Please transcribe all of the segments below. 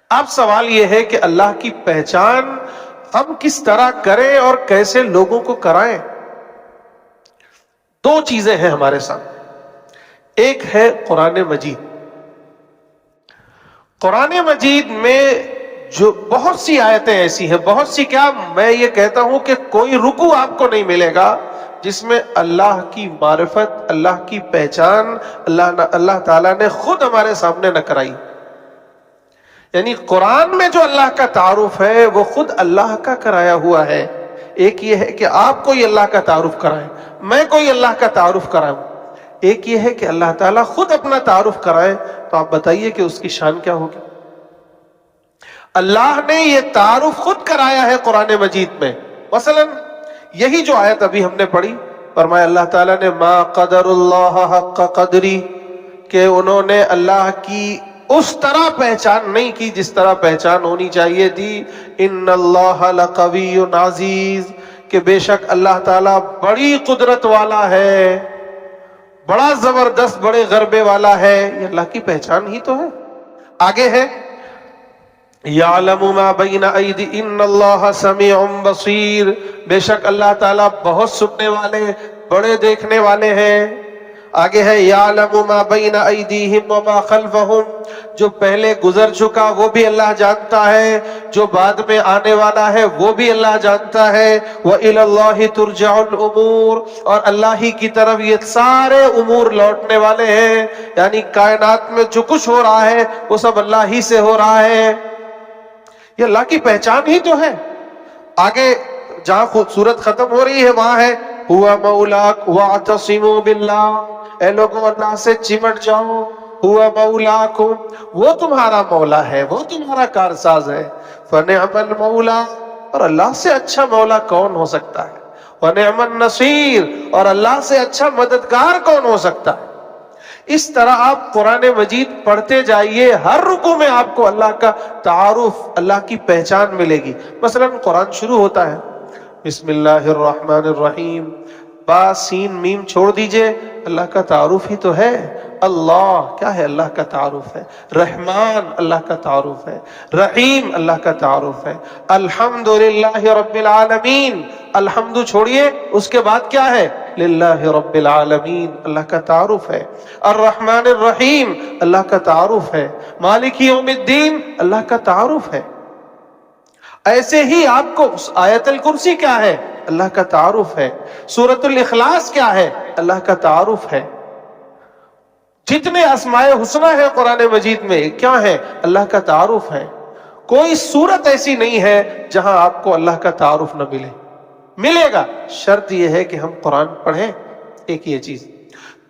اب سوال یہ ہے کہ اللہ کی پہچان ہم کس طرح کریں اور کیسے لوگوں کو کرائیں؟ دو چیزیں ہیں ہمارے سامنے. ایک ہے قرآن مجید. قرآن مجید میں جو بہت سی آیتیں ایسی ہیں، بہت سی کیا، میں یہ کہتا ہوں کہ کوئی رکوع آپ کو نہیں ملے گا جس میں اللہ کی معرفت، اللہ کی پہچان اللہ تعالیٰ نے خود ہمارے سامنے نہ کرائی. یعنی قرآن میں جو اللہ کا تعارف ہے وہ خود اللہ کا کرایا ہوا ہے. ایک یہ ہے کہ آپ کوئی اللہ کا تعارف کرائیں، میں کوئی اللہ کا تعارف کراؤں. ایک یہ ہے کہ اللہ تعالیٰ خود اپنا تعارف کرائے. تو آپ بتائیے کہ اس کی شان کیا ہوگی؟ اللہ نے یہ تعارف خود کرایا ہے قرآن مجید میں. مثلا یہی جو آیت ابھی ہم نے پڑھی، فرمایا اللہ تعالیٰ نے ما قدر اللہ حق قدری، کہ انہوں نے اللہ کی اس طرح پہچان نہیں کی جس طرح پہچان ہونی چاہیے تھی. ان اللہ لقوی عزیز، کہ بے شک اللہ تعالیٰ بڑی قدرت والا ہے، بڑا زبردست، بڑے غربے والا ہے. یہ اللہ کی پہچان ہی تو ہے. آگے ہے یعلم ما بین ایدی ان اللہ سمیع بصیر، بے شک اللہ تعالیٰ بہت سننے والے، بڑے دیکھنے والے ہیں. آگے ہے یعلم ما بین ایدیہم وما خلفہم، جو پہلے گزر چکا وہ بھی اللہ جانتا ہے، جو بعد میں آنے والا ہے وہ بھی اللہ جانتا ہے. وَإِلَى اللَّهِ تُرْجَعُ الْأُمُورِ، اور اللہ ہی کی طرف یہ سارے امور لوٹنے والے ہیں. یعنی کائنات میں جو کچھ ہو رہا ہے وہ سب اللہ ہی سے ہو رہا ہے. یہ اللہ کی پہچان ہی تو ہے. آگے جہاں سورت ختم ہو رہی ہے وہاں ہے ہوا مولاک واعتصموا باللہ، اے لوگوں اللہ سے چمٹ جاؤ. ہوا مولاکم، وہ تمہارا مولا ہے، وہ تمہارا کارساز ہے. فنعم المولا، اور اللہ سے اچھا مولا کون ہو سکتا ہے. ونعم النصیر، اور اللہ سے اچھا مددگار کون ہو سکتا ہے. اس طرح آپ قرآن مجید پڑھتے جائیے، ہر رکوع میں آپ کو اللہ کا تعارف، اللہ کی پہچان ملے گی. مثلا قرآن شروع ہوتا ہے بسم اللہ الرحمن الرحیم، با سین میم چھوڑ دیجئے، اللہ کا تعارف ہی تو ہے. اللہ کیا ہے؟ اللہ کا تعارف ہے. رحمان اللہ کا تعارف ہے. رحیم اللہ کا تعارف ہے. الحمدللہ رب العالمین، الحمد چھوڑیے، اس کے بعد کیا ہے؟ للہ رب العالمین، اللہ کا تعارف ہے. الرحمن الرحیم اللہ کا تعارف ہے. مالک یوم الدین اللہ کا تعارف ہے. ایسے ہی آپ کو آیت الکرسی کیا ہے؟ اللہ کا تعارف ہے. سورۃ الاخلاص کیا ہے؟ اللہ کا تعارف ہے. جتنے اسماء حسنی ہیں قرآن مجید میں کیا ہے؟ اللہ کا تعارف ہے. کوئی سورت ایسی نہیں ہے جہاں آپ کو اللہ کا تعارف نہ ملے. ملے گا، شرط یہ ہے کہ ہم قرآن پڑھیں. ایک یہ چیز.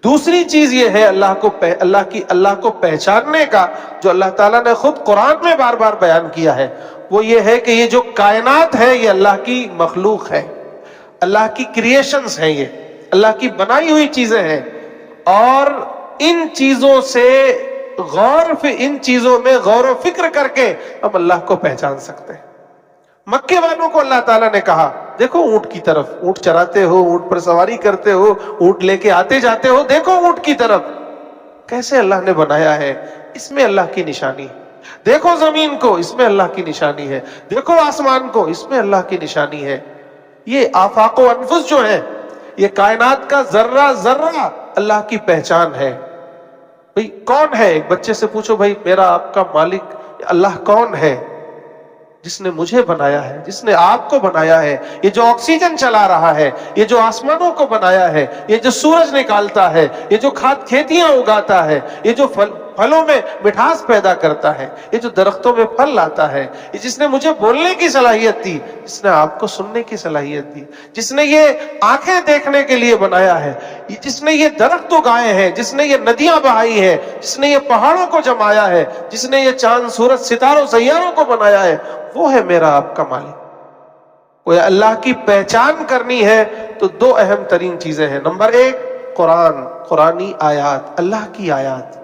دوسری چیز یہ ہے اللہ کو پہچاننے کا جو اللہ تعالیٰ نے خود قرآن میں بار بار بیان کیا ہے، وہ یہ ہے کہ یہ جو کائنات ہے یہ اللہ کی مخلوق ہے، اللہ کی کریشنز ہیں، یہ اللہ کی بنائی ہوئی چیزیں ہیں. اور ان چیزوں میں غور و فکر کر کے ہم اللہ کو پہچان سکتے ہیں. مکے والوں کو اللہ تعالیٰ نے کہا دیکھو اونٹ کی طرف، اونٹ چراتے ہو، اونٹ پر سواری کرتے ہو، اونٹ لے کے آتے جاتے ہو، دیکھو اونٹ کی طرف کیسے اللہ نے بنایا ہے، اس میں اللہ کی نشانی ہے. دیکھو زمین کو، اس میں اللہ کی نشانی ہے. دیکھو آسمان کو، اس میں اللہ کی نشانی ہے. یہ آفاق و انفس جو ہے، یہ کائنات کا ذرہ ذرہ اللہ کی پہچان ہے. بھئی کون ہے؟ ایک بچے سے پوچھو بھائی میرا آپ کا مالک اللہ کون ہے؟ جس نے مجھے بنایا ہے، جس نے آپ کو بنایا ہے، یہ جو آکسیجن چلا رہا ہے، یہ جو آسمانوں کو بنایا ہے، یہ جو سورج نکالتا ہے، یہ جو کھیتیاں اگاتا ہے، یہ جو پھلوں میں مٹھاس پیدا کرتا ہے، یہ جو درختوں میں پھل لاتا ہے، یہ جس نے مجھے بولنے کی صلاحیت دی، جس نے آپ کو سننے کی صلاحیت دی، جس نے یہ آنکھیں دیکھنے کے لیے بنایا ہے، جس نے یہ درخت اگائے ہیں، جس نے یہ ندیاں بہائی ہے، جس نے یہ پہاڑوں کو جمایا ہے، جس نے یہ چاند سورج ستاروں سیاروں کو بنایا ہے، وہ ہے میرا آپ کا مالک. کوئی اللہ کی پہچان کرنی ہے تو دو اہم ترین چیزیں ہیں. نمبر ایک قرآنی آیات، اللہ کی آیات،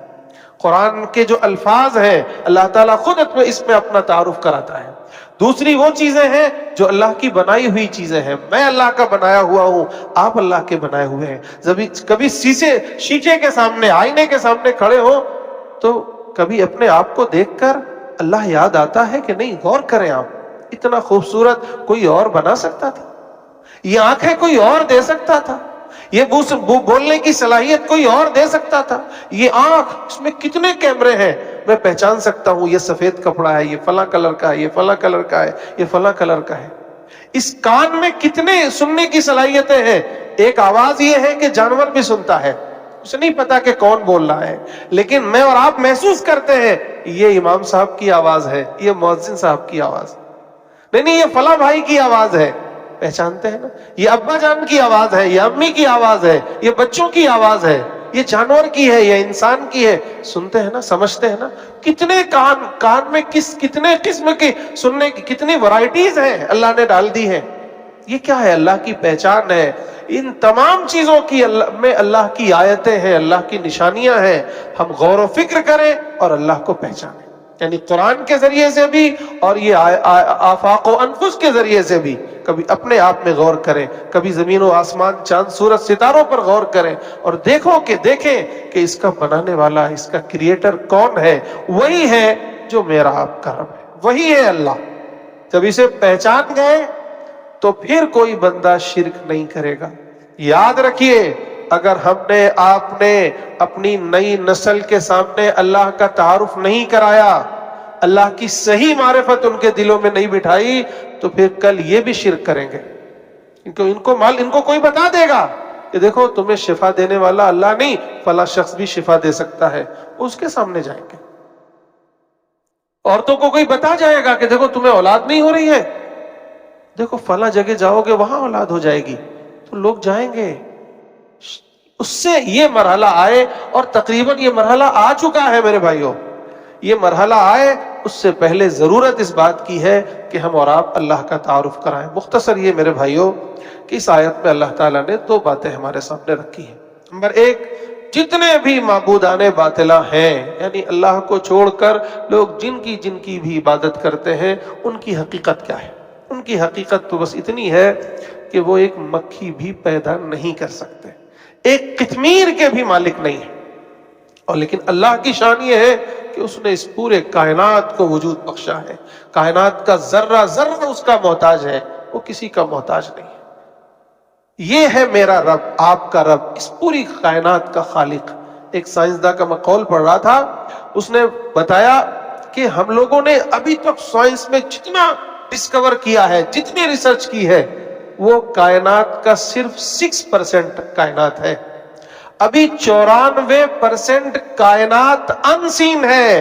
قرآن کے جو الفاظ ہیں اللہ تعالیٰ خود اس میں اپنا تعارف کراتا ہے. دوسری وہ چیزیں ہیں جو اللہ کی بنائی ہوئی چیزیں ہیں. میں اللہ کا بنایا ہوا ہوں، آپ اللہ کے بنائے ہوئے ہیں. کبھی شیشے کے سامنے، آئینے کے سامنے کھڑے ہو تو کبھی اپنے آپ کو دیکھ کر اللہ یاد آتا ہے کہ نہیں؟ غور کریں آپ، اتنا خوبصورت کوئی اور بنا سکتا تھا؟ یہ آنکھیں کوئی اور دے سکتا تھا؟ یہ بولنے کی صلاحیت کوئی اور دے سکتا تھا؟ یہ آنکھ، اس میں کتنے کیمرے ہیں، میں پہچان سکتا ہوں یہ سفید کپڑا ہے، یہ فلاں کلر کا ہے، یہ فلاں کلر کا ہے، یہ فلاں کلر کا ہے۔ اس کان میں کتنے سننے کی صلاحیتیں ہیں، ایک آواز یہ ہے کہ جانور بھی سنتا ہے، اسے نہیں پتا کہ کون بول رہا ہے، لیکن میں اور آپ محسوس کرتے ہیں یہ امام صاحب کی آواز ہے، یہ مؤذن صاحب کی آواز، نہیں یہ فلاں بھائی کی آواز ہے، پہچانتے ہیں نا؟ یہ ابا جان کی آواز ہے، یہ امی کی آواز ہے، یہ بچوں کی آواز ہے، یہ جانور کی ہے، یہ انسان کی ہے، سنتے ہیں نا، سمجھتے ہیں نا؟ کتنے کان میں کتنے قسم کی سننے کی کتنی ورائٹیز ہیں اللہ نے ڈال دی ہے۔ یہ کیا ہے؟ اللہ کی پہچان ہے۔ ان تمام چیزوں کی میں اللہ کی آیتیں ہیں، اللہ کی نشانیاں ہیں، ہم غور و فکر کریں اور اللہ کو پہچانیں، یعنی قرآن کے ذریعے سے بھی اور یہ آفاق و انفس کے ذریعے سے بھی۔ کبھی اپنے آپ میں غور کریں، کبھی زمین و آسمان، چاند سورج ستاروں پر غور کریں اور دیکھیں کہ اس کا بنانے والا، اس کا کریٹر کون ہے؟ وہی ہے جو میرا آپ کا رب ہے، وہی ہے اللہ۔ جب اسے پہچان گئے تو پھر کوئی بندہ شرک نہیں کرے گا۔ یاد رکھیے، اگر ہم نے آپ نے اپنی نئی نسل کے سامنے اللہ کا تعارف نہیں کرایا، اللہ کی صحیح معرفت ان کے دلوں میں نہیں بٹھائی، تو پھر کل یہ بھی شرک کریں گے۔ ان کو کوئی بتا دے گا کہ دیکھو تمہیں شفا دینے والا اللہ نہیں، فلاں شخص بھی شفا دے سکتا ہے، اس کے سامنے جائیں گے۔ عورتوں کو کوئی بتا جائے گا کہ دیکھو تمہیں اولاد نہیں ہو رہی ہے، دیکھو فلاں جگہ جاؤ گے وہاں اولاد ہو جائے گی، تو لوگ جائیں گے۔ اس سے یہ مرحلہ آئے، اور تقریباً یہ مرحلہ آ چکا ہے میرے بھائیوں، یہ مرحلہ آئے، اس سے پہلے ضرورت اس بات کی ہے کہ ہم اور آپ اللہ کا تعارف کرائیں۔ مختصر یہ میرے بھائیوں کہ اس آیت میں اللہ تعالیٰ نے دو باتیں ہمارے سامنے رکھی ہیں۔ نمبر ایک، جتنے بھی معبودان باطلہ ہیں، یعنی اللہ کو چھوڑ کر لوگ جن کی بھی عبادت کرتے ہیں، ان کی حقیقت کیا ہے؟ ان کی حقیقت تو بس اتنی ہے کہ وہ ایک مکھی بھی پیدا نہیں کر سکتے، ایک قطمیر کے بھی مالک نہیں ہے، اور لیکن اللہ کی شان یہ ہے کہ اس نے اس پورے کائنات کو وجود بخشا ہے، کائنات کا ذرہ ذرہ اس کا محتاج ہے، وہ کسی کا محتاج نہیں ہے۔ یہ ہے میرا رب، آپ کا رب، اس پوری کائنات کا خالق۔ ایک سائنسداں کا میں قول پڑھ رہا تھا، اس نے بتایا کہ ہم لوگوں نے ابھی تک سائنس میں جتنا ڈسکور کیا ہے، جتنی ریسرچ کی ہے، وہ کائنات کا صرف 6% کائنات ہے، ابھی 94% کائنات انسین ہے،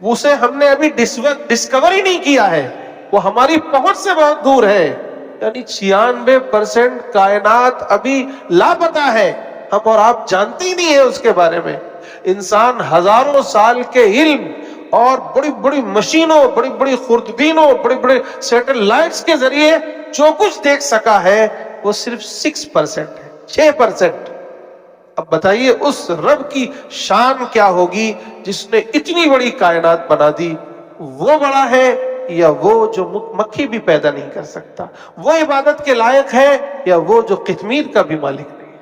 اسے ہم نے ابھی ڈسکور ہی نہیں کیا ہے، وہ ہماری پہنچ سے بہت دور ہے، یعنی 96% کائنات ابھی لاپتہ ہے، ہم اور آپ جانتے ہی نہیں ہیں اس کے بارے میں۔ انسان ہزاروں سال کے علم اور بڑی بڑی مشینوں، بڑی بڑی خوردبینوں، بڑے بڑے سیٹلائٹس کے ذریعے جو کچھ دیکھ سکا ہے وہ صرف 6% ہے، 6%۔ اب بتائیے اس رب کی شان کیا ہوگی جس نے اتنی بڑی کائنات بنا دی؟ وہ بڑا ہے یا وہ جو مکھی بھی پیدا نہیں کر سکتا؟ وہ عبادت کے لائق ہے یا وہ جو قطمیر کا بھی مالک نہیں ہے؟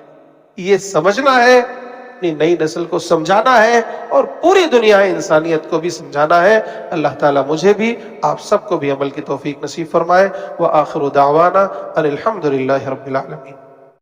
یہ سمجھنا ہے، اپنی نئی نسل کو سمجھانا ہے، اور پوری دنیا انسانیت کو بھی سمجھانا ہے۔ اللہ تعالیٰ مجھے بھی، آپ سب کو بھی عمل کی توفیق نصیب فرمائے۔ وآخر دعوانا ان الحمد للہ رب العالمین۔